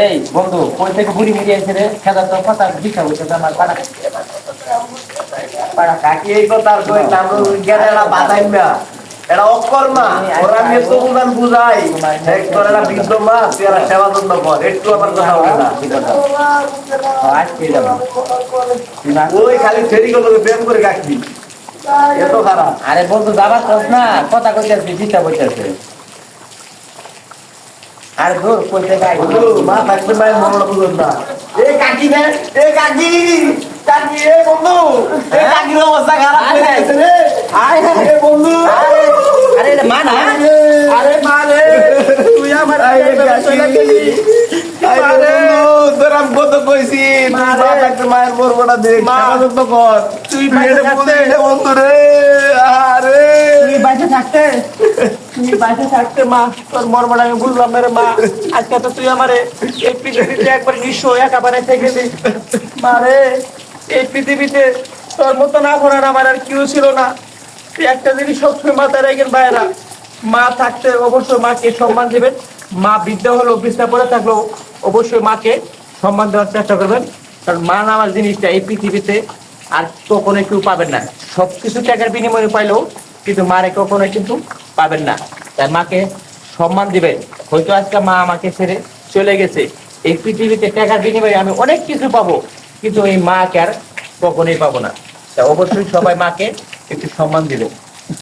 এই বন্ধু কই থেকে বুড়ি মিলিয়ে এসে রে খেদার তো কথা দিশা হইছে আমার পাড়া পাড়া কাকি এই কথা আর কই নাম গেলেরা বাদাই না এরা অকর্মা ওরা নিয়ে তো উনান বুঝাই এক তোরা বৃদ্ধ মা তুই সেবা যত্ন কর একটু আমার কথা হবে না আজ পেয়ে যাবো ওই খালি ফেরি গুলো প্রেম করে কাকি এত খারাপ আরে বন্ধু যাবার তো না কথা কইতেছি দিশা কইতেছে আর দূর কই থেকে আই মা থাকতে মায়ের মরণ বুঝুন না এ কাকি রে এ কাকি কাকি এ বন্ধু এ কাকির অবস্থা খারাপ হয়ে গেছে রে আয় এ বন্ধু আরে মা না আরে মা রে তুই আমার আইলে চলে গেলি আরে তোর আমি কত কইছি মা থাকতে মায়ের মরবটা দেখ স্বাগত কর তুই মেরে বলে বন্ধু রে আরে তুই বাইরে থাকতে মা তোর মরমটা আমি বুঝলাম রে মা আজকে তো তুই আমারে এই পৃথিবীতে একবার নিঃস্ব একেবারে থেকে গেলি মা রে এই পৃথিবীতে তোর মতো না করার আমার আর কেউ ছিল না তুই একটা জিনিস সবসময় মাথায় রাখেন ভাইয়েরা মা থাকতে অবশ্যই মাকে সম্মান দেবেন মা বৃদ্ধা হলো বিছনা পড়ে থাকলেও অবশ্যই মাকে সম্মান দেওয়ার চেষ্টা করবেন কারণ মা নামার জিনিসটা এই পৃথিবীতে আর কখনোই কেউ পাবেন না সবকিছু টাকার বিনিময়ে পাইলেও কিন্তু মারে কখনোই কিন্তু পাবেন না তাই মাকে সম্মান দিবেন হয়তো আজকে মা আমাকে ছেড়ে চলে গেছে এই পৃথিবীতে টাকার বিনিময়ে আমি অনেক কিছু পাবো কিন্তু এই মাকে আর কখনোই পাবো না তা অবশ্যই সবাই মাকে একটু সম্মান দিবেন